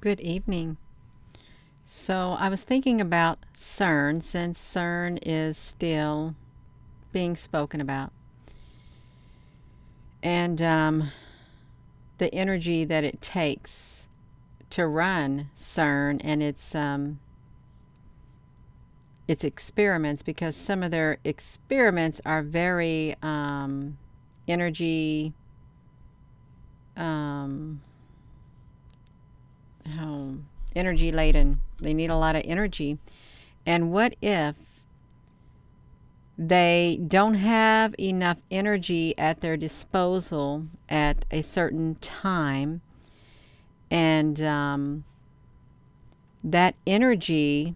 Good evening. So I was thinking about CERN since CERN is still being spoken about, and the energy that it takes to run CERN and its experiments, because some of their experiments are very energy um, how energy laden. They need a lot of energy. And what if they don't have enough energy at their disposal at a certain time, and that energy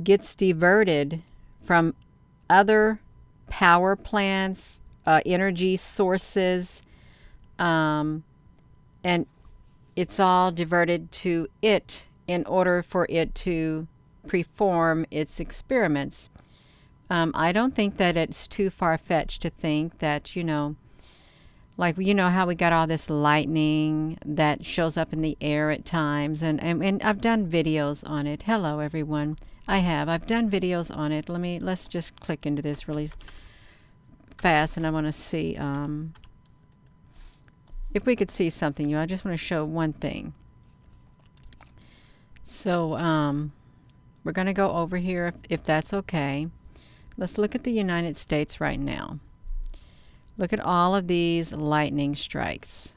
gets diverted from other power plants, energy sources, um, and it's all diverted to it in order for it to perform its experiments. I don't think that it's too far-fetched to think that, like, how we got all this lightning that shows up in the air at times. And I've done videos on it. Hello, everyone. I've done videos on it. Let's just click into this really fast, and I want to see, if we could see something. I just want to show one thing. So, we're going to go over here if that's okay. Let's look at the United States right now. Look at all of these lightning strikes.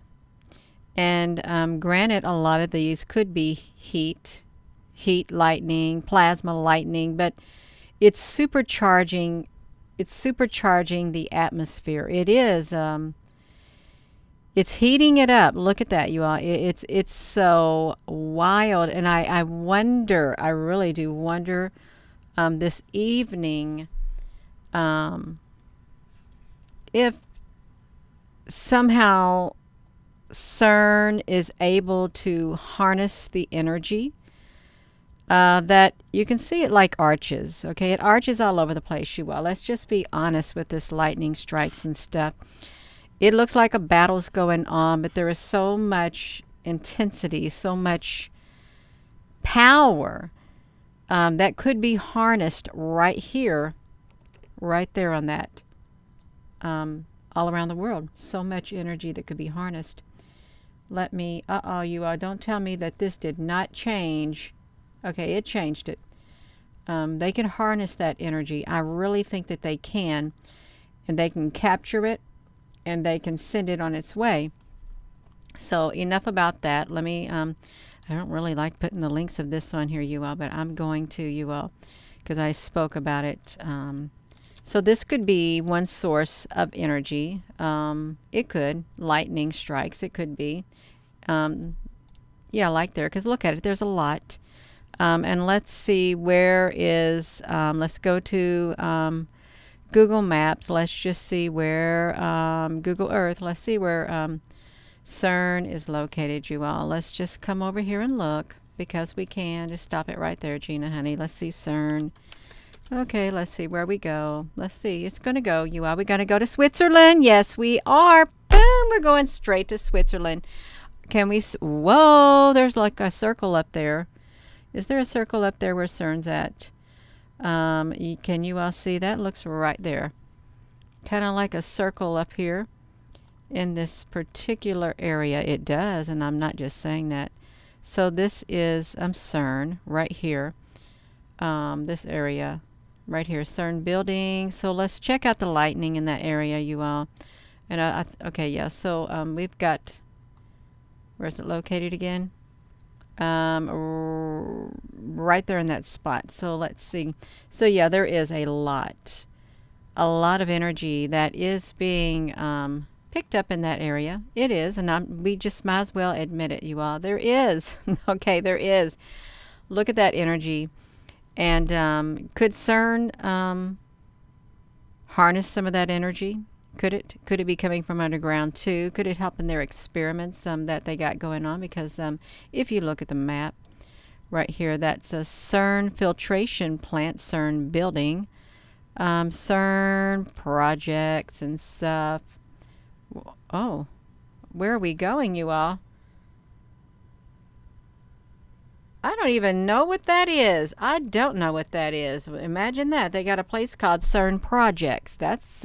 And granted, a lot of these could be heat lightning, plasma lightning, but it's supercharging the atmosphere. It is it's heating it up. Look at that, you all. It's so wild. And I wonder, I really do wonder, this evening, if somehow CERN is able to harness the energy, that you can see it like arches. Okay, it arches all over the place, you all. Let's just be honest with this lightning strikes and stuff. It looks like a battle's going on, but there is so much intensity, so much power, that could be harnessed right here, right there on that, all around the world. So much energy that could be harnessed. You all, don't tell me that this did not change. Okay, it changed it. They can harness that energy. I really think that they can, and they can capture it, and they can send it on its way. So enough about that. I don't really like putting the links of this on here, you all, but I'm going to, you all, because I spoke about it. So this could be one source of energy. It could. Lightning strikes, it could be. Yeah, like there, because look at it. There's a lot. And let's see where is, let's go to Google Maps. Let's just see where, Google Earth. Let's see where CERN is located, you all. Let's just come over here and look, because we can. Just stop it right there, Gina, honey. Let's see CERN. Okay, let's see where we go. Let's see. It's going to go, you all. We're going to go to Switzerland. Yes, we are. Boom, we're going straight to Switzerland. Can we? Whoa, there's like a circle up there. Is there a circle up there where CERN's at? Can you all see that? Looks right there. Kind of like a circle up here in this particular area. It does, and I'm not just saying that. So this is CERN right here. This area right here, CERN building. So let's check out the lightning in that area, you all. And okay, yeah. So we've got, where's it located again? Right there in that spot. So let's see. So yeah, there is a lot of energy that is being picked up in that area. It is, and we just might as well admit it, you all. There is. Okay, there is. Look at that energy. And could CERN harness some of that energy? Could it be coming from underground too? Could it help in their experiments that they got going on? Because if you look at the map right here, that's a CERN filtration plant, CERN building, CERN projects and stuff. Oh, where are we going, you all? I don't even know what that is. I don't know what that is. Imagine that. They got a place called CERN Projects. That's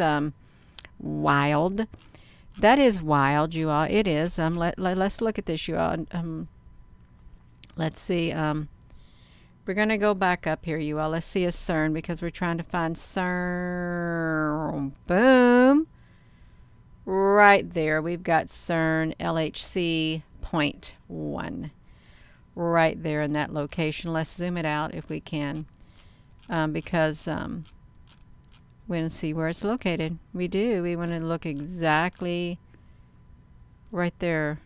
wild. That is wild, you all. It is. Let's look at this, you all. Let's see. We're going to go back up here, you all. Let's see a CERN because we're trying to find CERN. Boom. Right there. We've got CERN LHC point 1. Right there in that location. Let's zoom it out if we can. Because we want to see where it's located. We do. We want to look exactly right there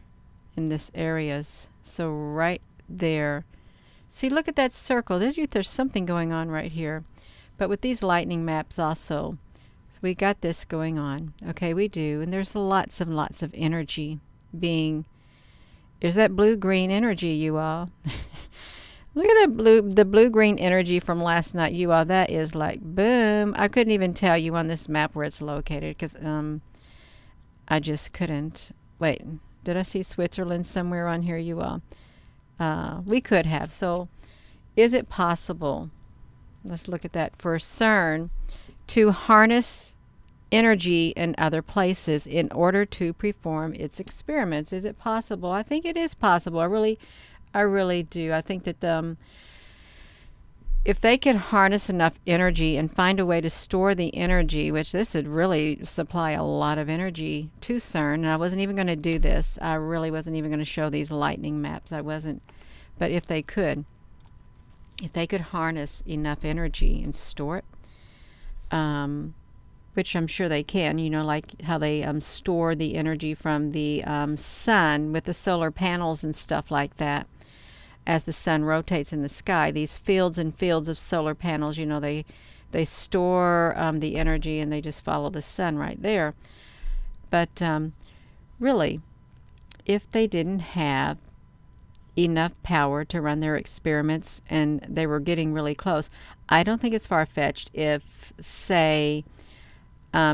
in this areas. So right there. See, look at that circle. There's something going on right here. But with these lightning maps also, so we got this going on. Okay, we do. And there's lots of energy being. There's that blue-green energy, you all. Look at the blue-green energy from last night, you all. That is like, boom. I couldn't even tell you on this map where it's located because I just couldn't. Wait, did I see Switzerland somewhere on here, you all? We could have. So is it possible, let's look at that, for CERN to harness energy in other places in order to perform its experiments? Is it possible? I think it is possible. I really do. I think that if they could harness enough energy and find a way to store the energy, which this would really supply a lot of energy to CERN, and I wasn't even going to do this. I really wasn't even going to show these lightning maps. I wasn't. But if they could harness enough energy and store it, which I'm sure they can, you know, like how they store the energy from the sun with the solar panels and stuff like that. As the sun rotates in the sky, these fields and fields of solar panels, you know, they store the energy and they just follow the sun right there. But really, if they didn't have enough power to run their experiments and they were getting really close, I don't think it's far-fetched if, say,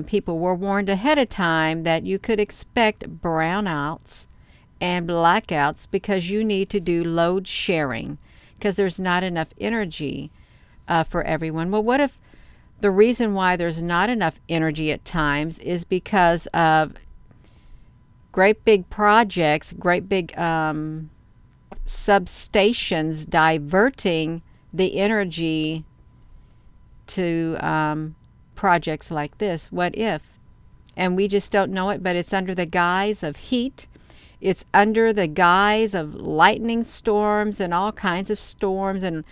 people were warned ahead of time that you could expect brownouts and blackouts because you need to do load sharing because there's not enough energy for everyone. Well, what if the reason why there's not enough energy at times is because of great big projects, great big substations diverting the energy to projects like this? What if? And we just don't know it, but it's under the guise of heat. It's under the guise of lightning storms and all kinds of storms. And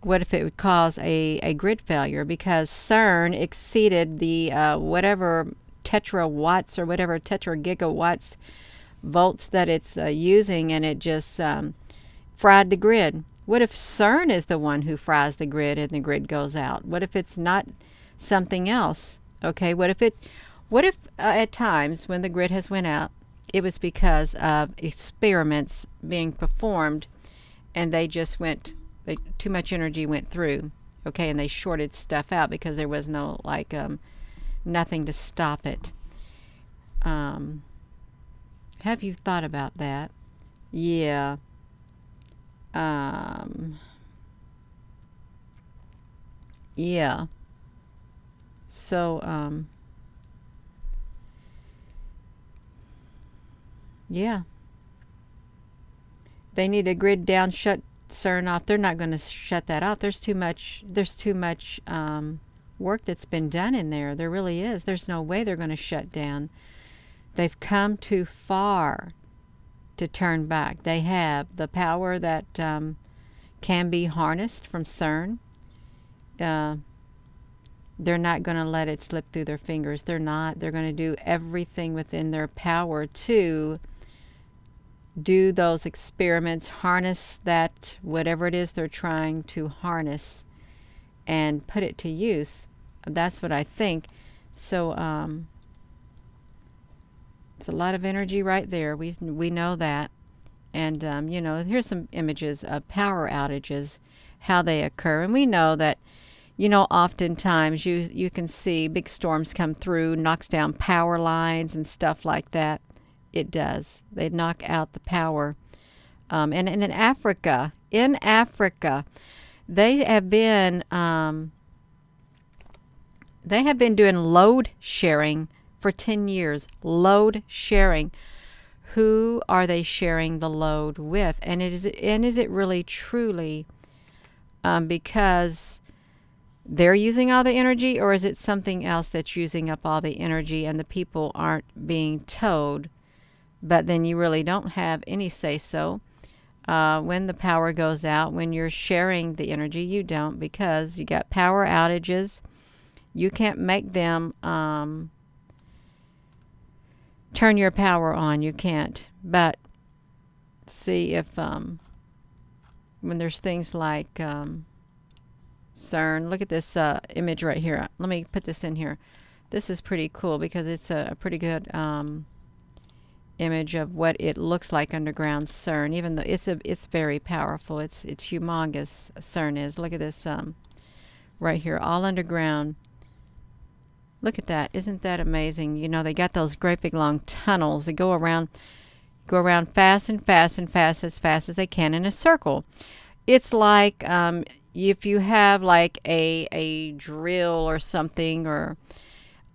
what if it would cause a grid failure because CERN exceeded the whatever tetrawatts or whatever tetragigawatts volts that it's using, and it just fried the grid? What if CERN is the one who fries the grid and the grid goes out? What if it's not something else? Okay, what if at times when the grid has went out, it was because of experiments being performed and too much energy went through, okay, and they shorted stuff out because there was no, nothing to stop it. Have you thought about that? Yeah. Yeah. So, yeah. They need a grid down, shut CERN off. They're not going to shut that off. There's too much work that's been done in there. There really is. There's no way they're going to shut down. They've come too far to turn back. They have the power that can be harnessed from CERN. They're not going to let it slip through their fingers. They're not. They're going to do everything within their power to do those experiments, harness that, whatever it is they're trying to harness, and put it to use. That's what I think. So, it's a lot of energy right there. We know that. And, here's some images of power outages, how they occur. And we know that, oftentimes you can see big storms come through, knocks down power lines and stuff like that. It does. They knock out the power And in Africa, they have been doing load sharing for 10 years. Load sharing. Who are they sharing the load with? And is it really truly because they're using all the energy, or is it something else that's using up all the energy and the people aren't being told? But then you really don't have any say so. When the power goes out, when you're sharing the energy, you don't, because you got power outages. You can't make them turn your power on. You can't. But see if when there's things like CERN. Look at this image right here. Let me put this in here. This is pretty cool because it's a pretty good image of what it looks like underground CERN. Even though it's very powerful. It's humongous. CERN is. Look at this right here, all underground. Look at that. Isn't that amazing? You know, they got those great big long tunnels that go around fast and fast and fast as they can in a circle. It's like if you have like a drill or something, or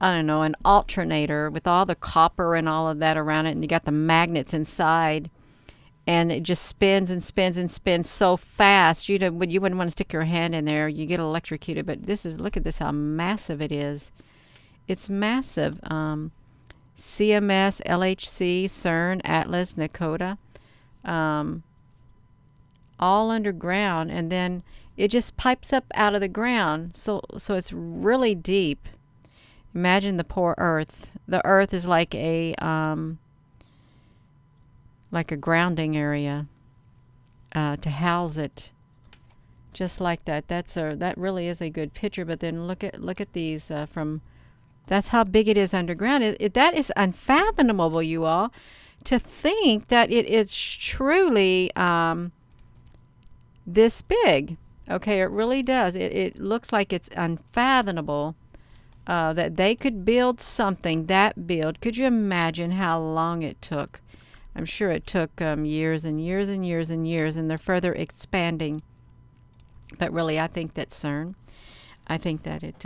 I don't know, an alternator with all the copper and all of that around it, and you got the magnets inside, and it just spins and spins and spins so fast you wouldn't want to stick your hand in there. You get electrocuted. But look at this, how massive it is. It's massive. CMS, LHC, CERN, Atlas, Nakota, all underground, and then it just pipes up out of the ground. So it's really deep. Imagine the poor Earth. The Earth is like a grounding area to house it, just like that. That really is a good picture. But then look at these from. That's how big it is underground. That is unfathomable, you all, to think that it is truly this big. Okay, it really does. It looks like it's unfathomable that they could build something that big. Could you imagine how long it took? I'm sure it took years and years and years and years, and they're further expanding. But really, I think that CERN, I think that it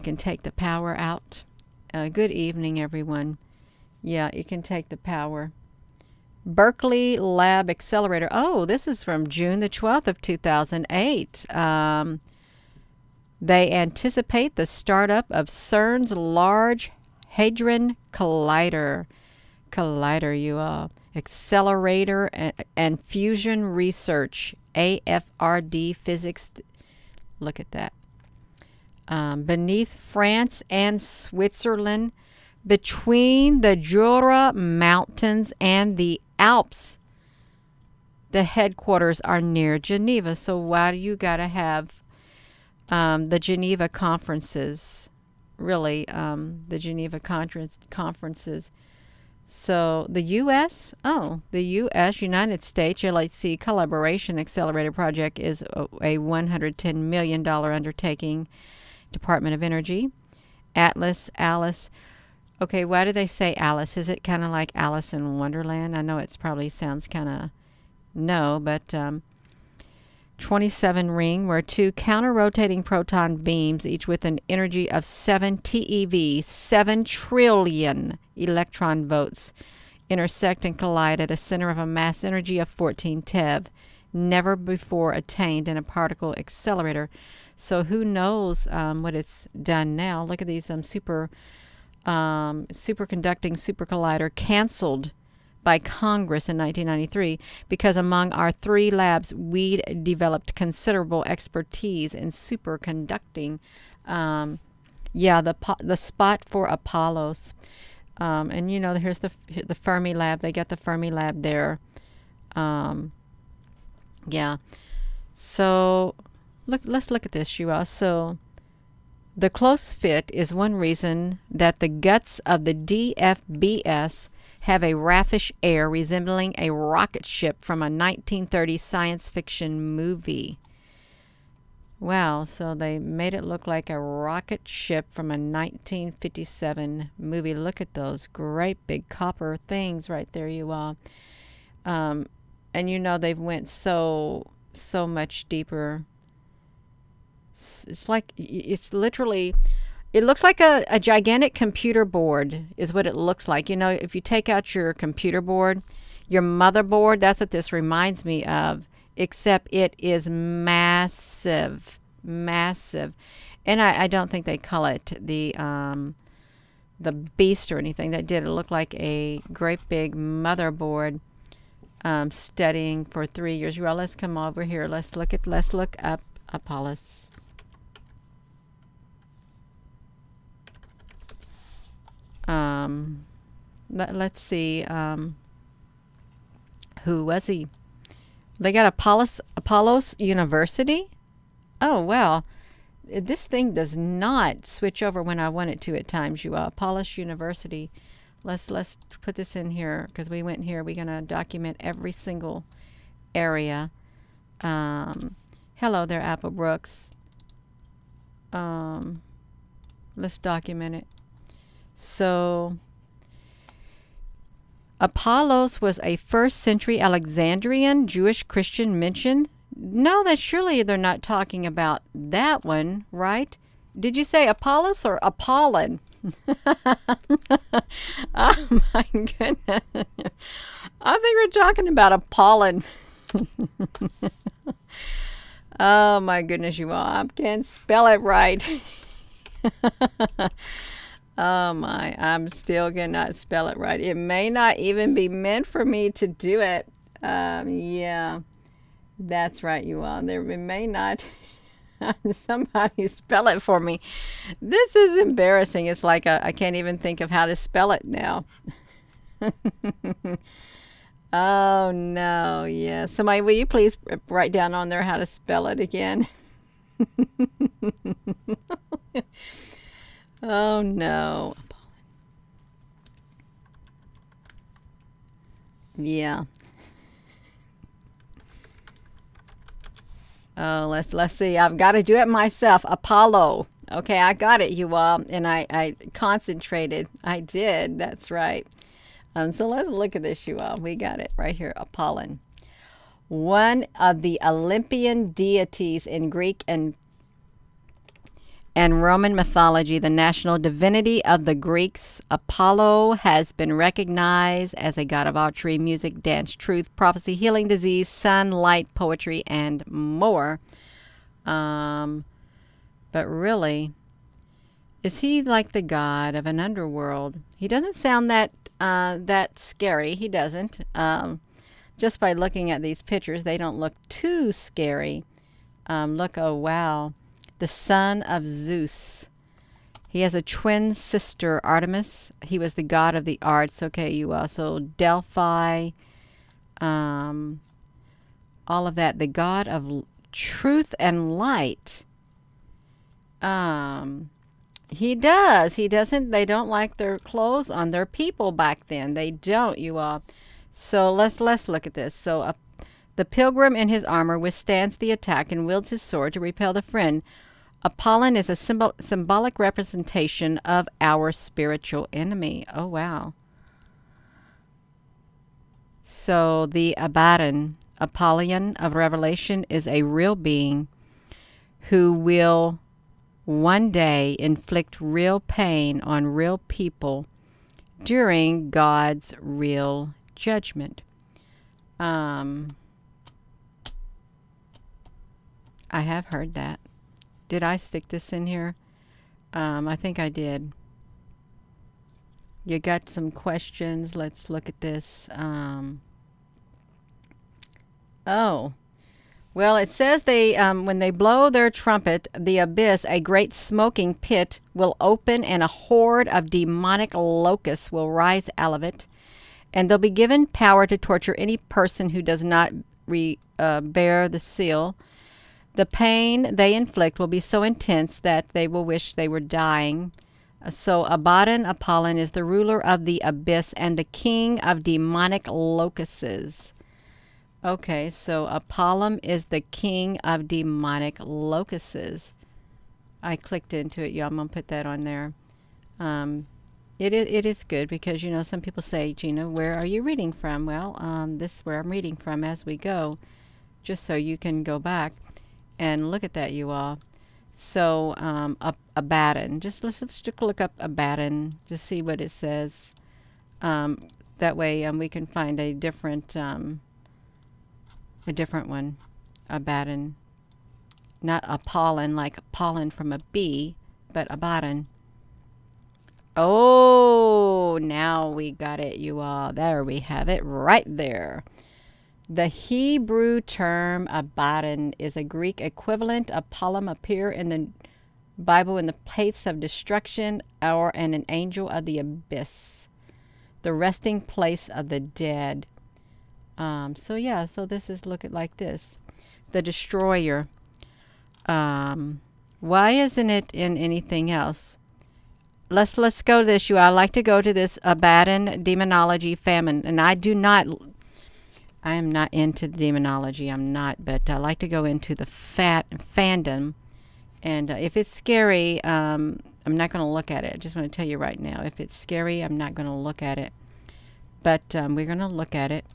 can take the power out. Good evening, everyone. Yeah, it can take the power. Berkeley Lab Accelerator. Oh, this is from June the 12th of 2008. They anticipate the startup of CERN's Large Hadron Collider. You all. Accelerator and Fusion Research. AFRD Physics. Look at that. Beneath France and Switzerland, between the Jura Mountains and the Alps. The headquarters are near Geneva. So why do you got to have the Geneva conferences? Really, the Geneva conferences. So the U.S., United States LHC Collaboration Accelerator Project is a $110 million undertaking. Department of Energy. Atlas, Alice. Okay, why do they say Alice? Is it kind of like Alice in Wonderland? I know it probably sounds kind of but 27 ring, where two counter-rotating proton beams, each with an energy of 7 TeV, 7 trillion electron volts, intersect and collide at a center of a mass energy of 14 TeV, never before attained in a particle accelerator. So who knows what it's done now? Look at these superconducting super collider canceled by Congress in 1993 because among our 3 labs we developed considerable expertise in superconducting. The spot for Apollos, and here's the Fermi lab. They got the Fermi lab there. So. Let's look at this, you all. So, the close fit is one reason that the guts of the DFBS have a raffish air resembling a rocket ship from a 1930 science fiction movie. Wow, so they made it look like a rocket ship from a 1957 movie. Look at those great big copper things right there, you all. Um, and they've went so much deeper. It's like it's literally. It looks like a gigantic computer board is what it looks like. If you take out your computer board, your motherboard, that's what this reminds me of, except it is massive, massive. And I don't think they call it the beast or anything. That did. It looked like a great big motherboard. Studying for 3 years. Well, let's come over here. Let's look up Apollos. Let's see. Who was he? They got Apollos University. Oh well, this thing does not switch over when I want it to at times. Apollos University. Let's put this in here because we went here. We're gonna document every single area. Hello there, Apple Brooks. Let's document it. So, Apollos was a 1st century Alexandrian Jewish Christian mentioned. No, that surely they're not talking about that one, right? Did you say Apollos or Apollon? Oh my goodness. I think we're talking about Apollon. Oh my goodness, you all. I can't spell it right. Oh my, I'm still cannot spell it right. It may not even be meant for me to do it. Yeah, that's right, you all. There may not somebody spell it for me. This is embarrassing. It's like I can't even think of how to spell it now. Oh no, yeah. Somebody, will you please write down on there how to spell it again? Oh no. Yeah. Oh, let's see. I've got to do it myself. Apollo. Okay, I got it, you all, and I concentrated. I did. That's right. So let's look at this, you all. We got it right here. Apollon, one of the Olympian deities in Greek and Roman mythology, the national divinity of the Greeks. Apollo has been recognized as a god of archery, music, dance, truth, prophecy, healing, disease, sun, light, poetry, and more. But really, is he like the god of an underworld? He doesn't sound that scary. He doesn't. Just by looking at these pictures, they don't look too scary. Look, oh wow. The son of Zeus. He has a twin sister, Artemis. He was the god of the arts. Okay, you also Delphi, all of that. The god of truth and light. He does. He doesn't. They don't like their clothes on their people back then. They don't, you all. So let's look at this. So the pilgrim in his armor withstands the attack and wields his sword to repel the friend. Apollon is a symbolic representation of our spiritual enemy. Oh, wow. So the Abaddon, Apollyon of Revelation, is a real being who will one day inflict real pain on real people during God's real judgment. I have heard that. Did I stick this in here? I think I did. You got some questions. Let's look at this. Oh. Well, it says they when they blow their trumpet, the abyss, a great smoking pit, will open and a horde of demonic locusts will rise out of it. And they'll be given power to torture any person who does not bear the seal. The pain they inflict will be so intense that they will wish they were dying. So Abaddon, Apollon, is the ruler of the abyss and the king of demonic locusts. Okay, so Apollon is the king of demonic locusts. I clicked into it. Yeah, I'm going to put that on there. It is good because, some people say, Gina, where are you reading from? Well, this is where I'm reading from as we go, just so you can go back and look at that, you all. So, Abaddon. Let's just look up Abaddon, just see what it says. That way, we can find a different one. Abaddon, not a pollen like pollen from a bee, but Abaddon. Oh, now we got it, you all. There we have it right there. The Hebrew term Abaddon is a Greek equivalent of Pollum, appear in the Bible in the place of destruction or an angel of the abyss, the resting place of the dead. So this is look at like this. The destroyer. Why isn't it in anything else? Let's go to this. I like to go to this Abaddon demonology famine, and I am not into demonology. I'm not, but I like to go into the fandom. And if it's scary, I'm not going to look at it. I just want to tell you right now, if it's scary, I'm not going to look at it. But we're going to look at it.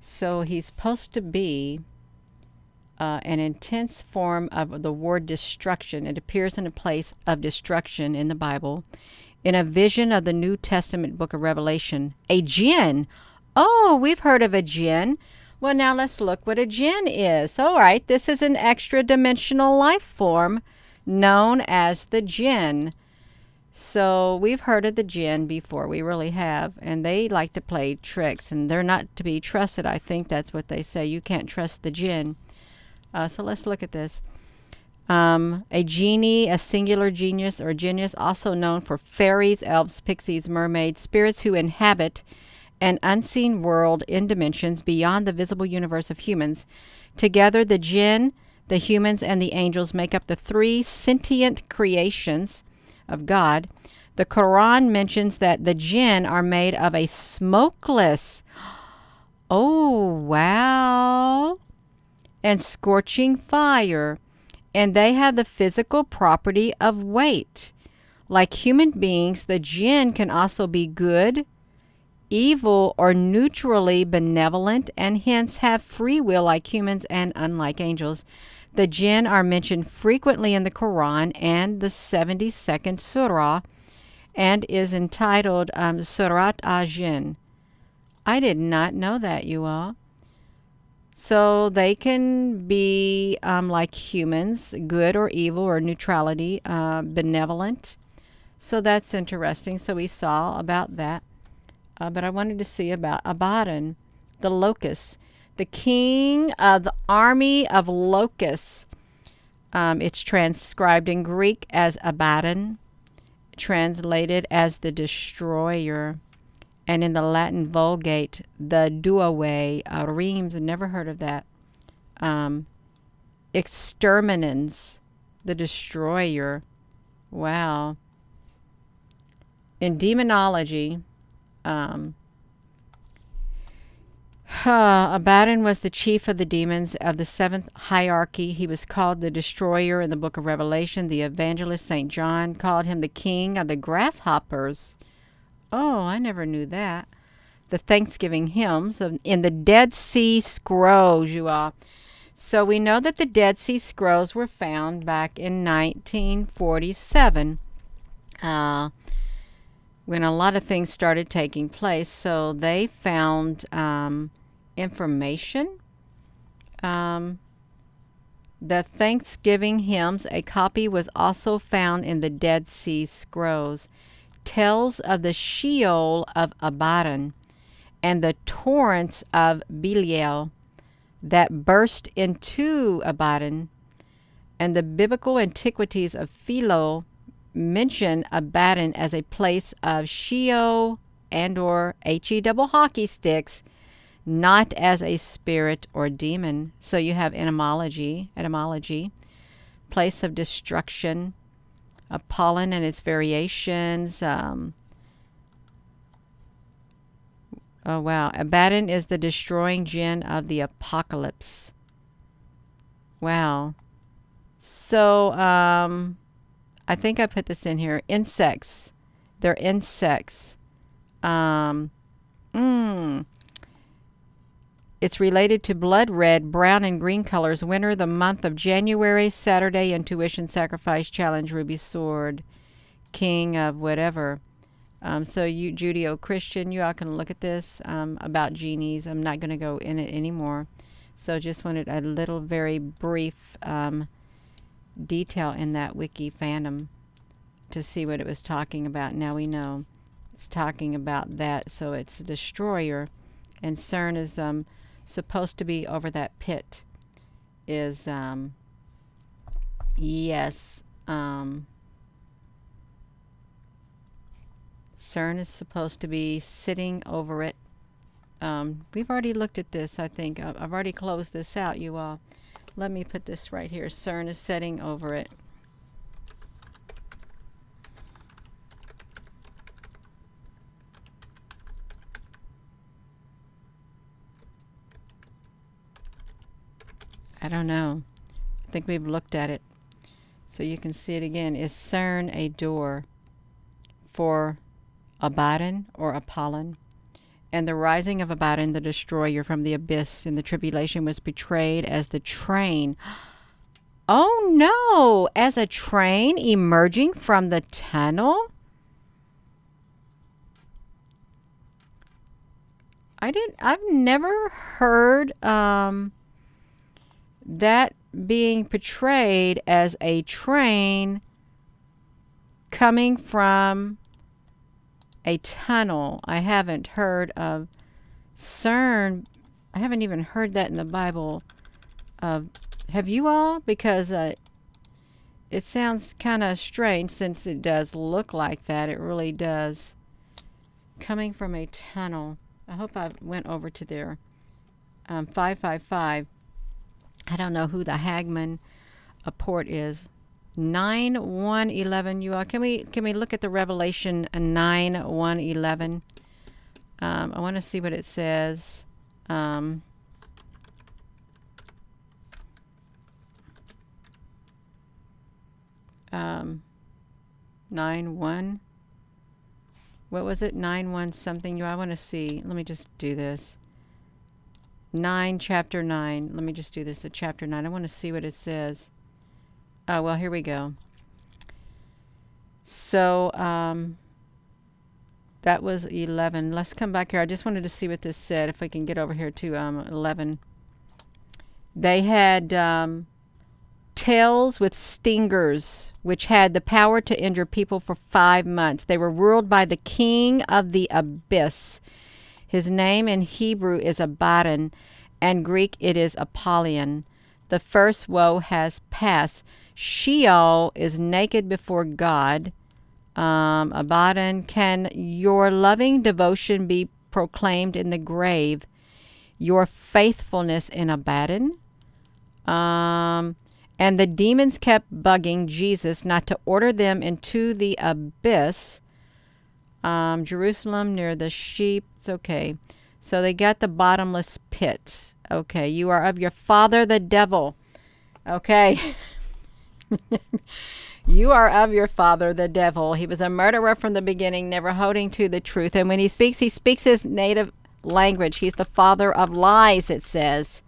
So he's supposed to be an intense form of the word destruction. It appears in a place of destruction in the Bible. In a vision of the New Testament book of Revelation, a jinn. Oh, we've heard of a jinn. Well, now let's look what a jinn is. All right, this is an extra-dimensional life form known as the jinn. So we've heard of the jinn before. We really have. And they like to play tricks, and they're not to be trusted. I think that's what they say. You can't trust the jinn. So let's look at this. A genie, a singular genius or genius, also known for fairies, elves, pixies, mermaids, spirits who inhabit an unseen world in dimensions beyond the visible universe of humans. Together, the jinn, the humans, and the angels make up the three sentient creations of God. The Quran mentions that the jinn are made of a smokeless, oh wow, and scorching fire, and they have the physical property of weight. Like human beings, the jinn can also be good, evil, or neutrally benevolent, and hence have free will like humans and unlike angels. The jinn are mentioned frequently in the Quran and the 72nd surah, and is entitled Surat al-Jinn. I did not know that, you all. So they can be like humans, good or evil or neutrality, benevolent. So that's interesting. So we saw about that. But I wanted to see about Abaddon, the locust, the king of the army of locusts. It's transcribed in Greek as Abaddon, translated as the destroyer. And in the Latin Vulgate, the Duaway, Reims, never heard of that. Exterminans, the destroyer. Wow. In demonology, Abaddon was the chief of the demons of the seventh hierarchy. He was called the destroyer in the book of Revelation. The evangelist St. John called him the king of the grasshoppers. Oh, I never knew that. The Thanksgiving hymns in the Dead Sea Scrolls, you all. So we know that the Dead Sea Scrolls were found back in 1947 when a lot of things started taking place. So they found information. The Thanksgiving hymns, a copy was also found in the Dead Sea Scrolls. Tells of the Sheol of Abaddon and the torrents of Belial that burst into Abaddon, and the biblical antiquities of Philo mention Abaddon as a place of Sheol and or HE double hockey sticks, not as a spirit or demon. So you have etymology, place of destruction, pollen and its variations. Oh, wow. Abaddon is the destroying jinn of the apocalypse. Wow. So, I think I put this in here. Insects. They're insects. Um, mm, it's related to blood red, brown, and green colors. Winner, the month of January. Saturday, intuition, sacrifice, challenge, ruby sword, king of whatever. So you Judeo-Christian, you all can look at this about genies. I'm not going to go in it anymore. So just wanted a little very brief detail in that wiki fandom to see what it was talking about. Now we know it's talking about that. So it's a destroyer, and CERN is supposed to be over that pit. Is yes. CERN is supposed to be sitting over it. We've already looked at this, I think. I've already closed this out, you all. Let me put this right here. CERN is sitting over it. I don't know. I think we've looked at it. So you can see it again. Is CERN a door for Abaddon or Apollon? And the rising of Abaddon, the destroyer from the abyss in the tribulation, was betrayed as the train. Oh no! As a train emerging from the tunnel? I've never heard that being portrayed as a train coming from a tunnel. I haven't heard of CERN. I haven't even heard that in the Bible. Have you all? Because it sounds kind of strange since it does look like that. It really does. Coming from a tunnel. I hope I went over to their 555. I don't know who the Hagman port is. 9-1-11, you all. Can we look at the Revelation 9-1-11? I want to see what it says. 9-1. What was it? 9-1 something. You all, I want to see. Let me just do this. 9, chapter 9. Let me just do this at chapter 9. I want to see what it says. Oh, well, here we go. So, that was 11. Let's come back here. I just wanted to see what this said, if we can get over here to 11. They had tails with stingers, which had the power to injure people for 5 months. They were ruled by the king of the abyss. His name in Hebrew is Abaddon, and Greek it is Apollyon. The first woe has passed. Sheol is naked before God. Abaddon, can your loving devotion be proclaimed in the grave? Your faithfulness in Abaddon? And the demons kept bugging Jesus not to order them into the abyss. Jerusalem near the sheep. It's okay. So they got the bottomless pit. Okay. You are of your father, the devil. Okay. You are of your father, the devil. He was a murderer from the beginning, never holding to the truth. And when he speaks his native language. He's the father of lies, it says.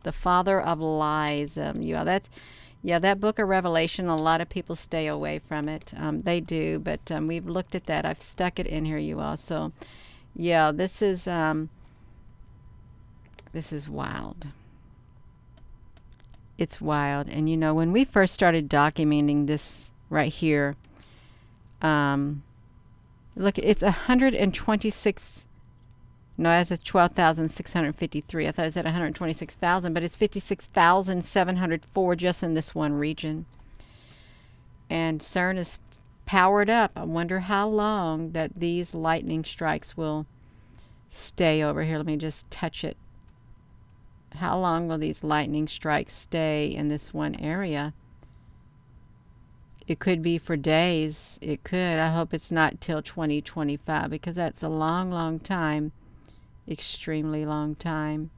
The father of lies. That book of Revelation, a lot of people stay away from it. They do, but we've looked at that. I've stuck it in here, you all. So, yeah, this is wild. It's wild. And, you know, when we first started documenting this right here, look, it's 126. No, that's a 12,653. I thought it said 126,000, but it's 56,704 just in this one region. And CERN is powered up. I wonder how long that these lightning strikes will stay over here. Let me just touch it. How long will these lightning strikes stay in this one area? It could be for days. It could. I hope it's not till 2025 because that's a long, long time. Extremely long time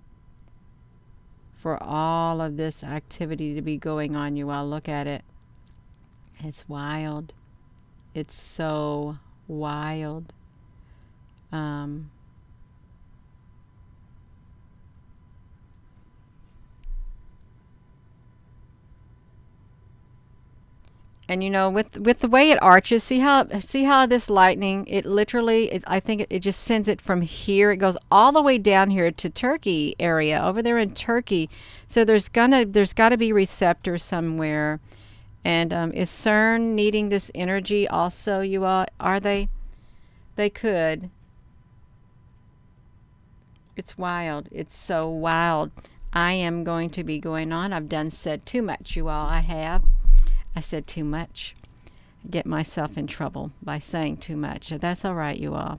for all of this activity to be going on. You all look at it. It's wild. It's so wild. Um, and with the way it arches, see how this lightning, it literally, I think it just sends it from here. It goes all the way down here to Turkey area over there in Turkey. So there's got to be receptors somewhere. And is CERN needing this energy also? You are they? They could. It's wild. It's so wild. I am going to be going on. I've done said too much, you all. I have. I said too much. I get myself in trouble by saying too much. That's all right, you all.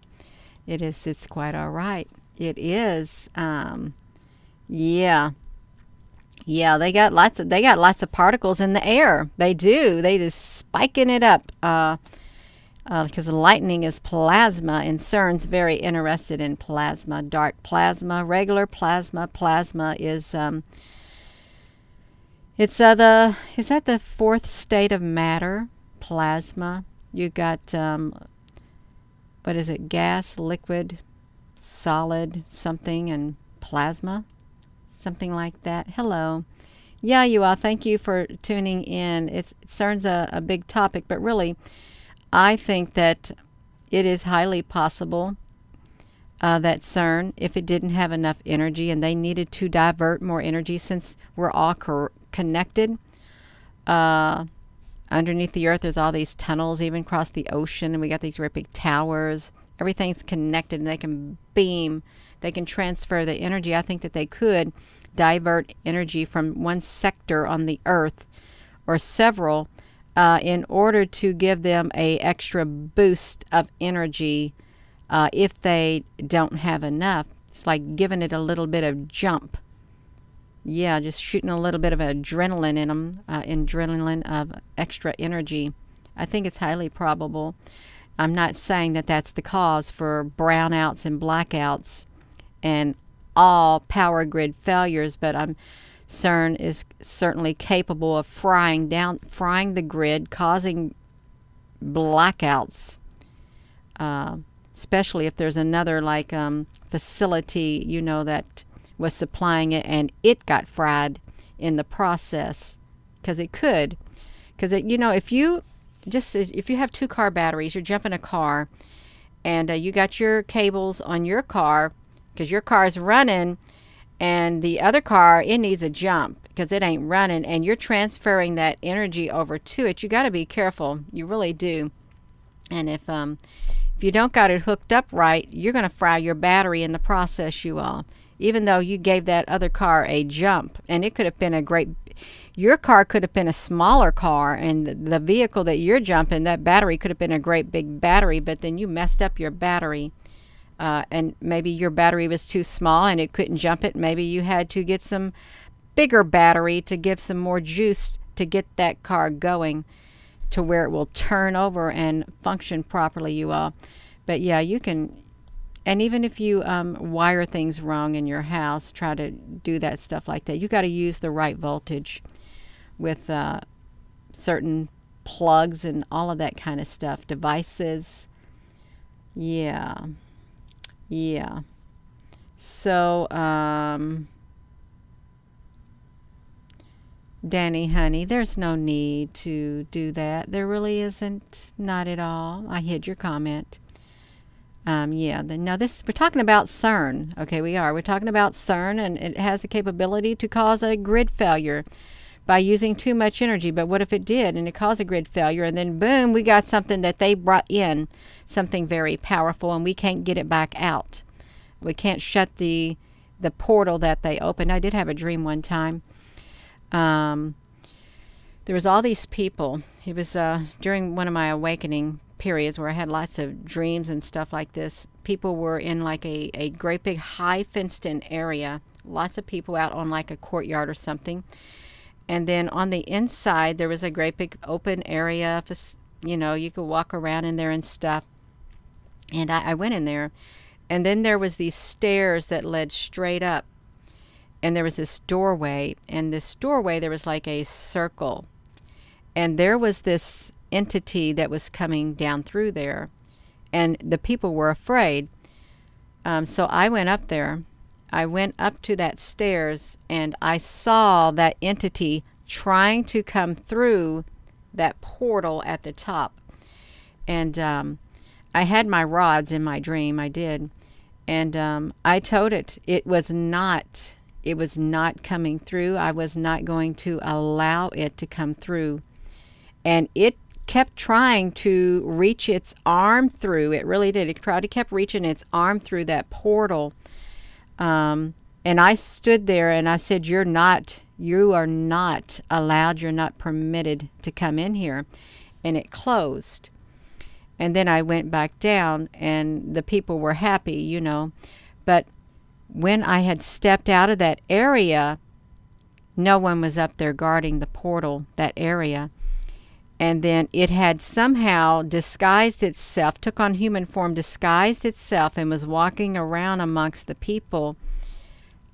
It's quite all right. It is. Yeah. Yeah, they got lots of particles in the air. They do. They just spiking it up. Because lightning is plasma, and CERN's very interested in plasma, dark plasma, regular plasma. Plasma is it's the is that the fourth state of matter? Plasma. You got what is it? Gas, liquid, solid, something, and plasma, something like that. Hello. Yeah, you all. Thank you for tuning in. It's CERN's a big topic, but really, I think that it is highly possible that CERN, if it didn't have enough energy and they needed to divert more energy, since we're all connected, uh, underneath the earth, there's all these tunnels, even across the ocean, and we got these great big towers. Everything's connected, and they can beam, they can transfer the energy. I think that they could divert energy from one sector on the earth or several in order to give them a extra boost of energy if they don't have enough. It's like giving it a little bit of jump. Yeah, just shooting a little bit of adrenaline in them, adrenaline of extra energy. I think it's highly probable. I'm not saying that that's the cause for brownouts and blackouts and all power grid failures, but CERN is certainly capable of frying the grid, causing blackouts, especially if there's another facility, that was supplying it and it got fried in the process, because it could. Because if you have two car batteries, you're jumping a car, and you got your cables on your car because your car's running, and the other car, it needs a jump because it ain't running, and you're transferring that energy over to it. You got to be careful. You really do. And if you don't got it hooked up right, you're going to fry your battery in the process, you all. Even though you gave that other car a jump, and it could have been your car could have been a smaller car, and the vehicle that you're jumping, that battery could have been a great big battery, but then you messed up your battery. And maybe your battery was too small and it couldn't jump it. Maybe you had to get some bigger battery to give some more juice to get that car going to where it will turn over and function properly, you all. But yeah, you can, and even if you wire things wrong in your house, try to do that stuff like that. You got to use the right voltage with certain plugs and all of that kind of stuff, devices. Yeah. Yeah. So, Danny, honey, there's no need to do that. There really isn't. Not at all. I hid your comment. Yeah. Now we're talking about CERN. Okay, we are. We're talking about CERN, and it has the capability to cause a grid failure by using too much energy. But what if it did and it caused a grid failure, and then boom, we got something that they brought in, something very powerful, and we can't get it back out. We can't shut the portal that they opened. I did have a dream one time. There was all these people. It was during one of my awakening periods where I had lots of dreams and stuff like this. People were in like a great big high fenced in area. Lots of people out on like a courtyard or something. And then on the inside, there was a great big open area. You could walk around in there and stuff. And I went in there. And then there was these stairs that led straight up. And there was this doorway. And this doorway, there was like a circle. And there was this entity that was coming down through there, and the people were afraid. So I went up there. I went up to that stairs, and I saw that entity trying to come through that portal at the top. And I had my rods in my dream. I did. And I told it was not coming through. I was not going to allow it to come through. And it kept trying to reach its arm through. It really did. It kept reaching its arm through that portal. And I stood there and I said, you are not allowed, you're not permitted to come in here. And it closed. And then I went back down, and the people were happy, you know. But when I had stepped out of that area, no one was up there guarding the portal, that area. And then it had somehow disguised itself, took on human form, disguised itself, and was walking around amongst the people.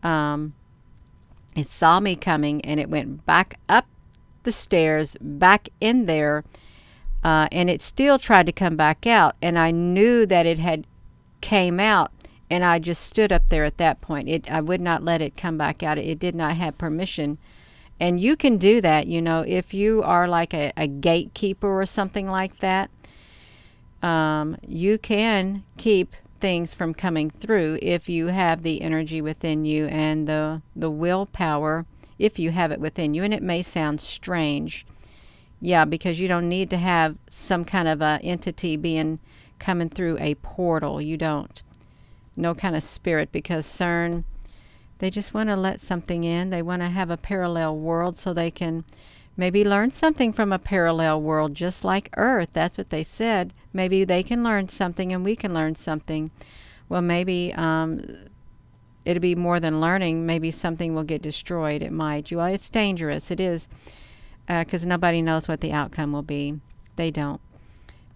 It saw me coming, and it went back up the stairs, back in there, and it still tried to come back out. And I knew that it had came out, and I just stood up there at that point. I would not let it come back out. It did not have permission. And you can do that, you know, if you are like a gatekeeper or something like that. You can keep things from coming through if you have the energy within you and the willpower, if you have it within you. And it may sound strange, yeah, because you don't need to have some kind of a entity coming through a portal. You don't. No kind of spirit, because CERN, they just want to let something in. They want to have a parallel world so they can maybe learn something from a parallel world, just like Earth. That's what they said. Maybe they can learn something and we can learn something. Well, maybe it'll be more than learning. Maybe something will get destroyed. It might. Well, it's dangerous. It is, because nobody knows what the outcome will be. They don't.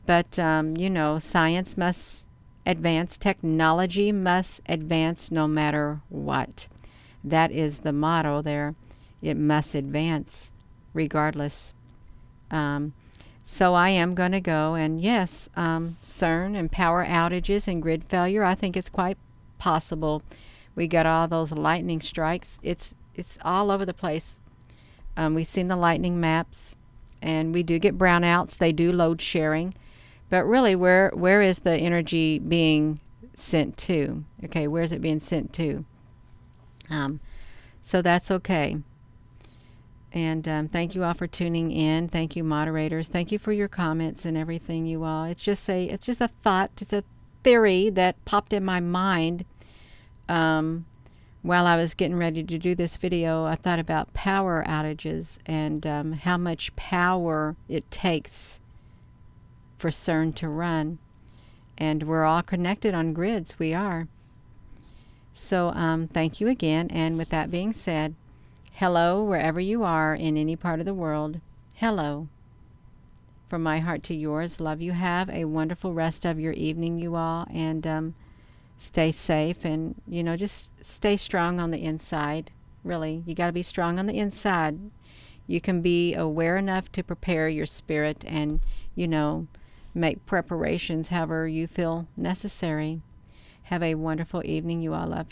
But, you know, science must advance. Technology must advance no matter what. That is the motto there. It must advance regardless. So I am going to go, and yes, CERN and power outages and grid failure, I think it's quite possible. We got all those lightning strikes. It's all over the place. We've seen the lightning maps, and we do get brownouts. They do load sharing. But really, where is the energy being sent to? Okay, where is it being sent to? So that's okay. And thank you all for tuning in. Thank you, moderators. Thank you for your comments and everything, you all. It's just a thought. It's a theory that popped in my mind while I was getting ready to do this video. I thought about power outages and how much power it takes for CERN to run. And we're all connected on grids. We are. So thank you again. And with that being said, hello, wherever you are in any part of the world. Hello. From my heart to yours. Love you. Have a wonderful rest of your evening, you all. And stay safe. And, you know, just stay strong on the inside. Really, you got to be strong on the inside. You can be aware enough to prepare your spirit and, you know, make preparations however you feel necessary. Have a wonderful evening. You all. Love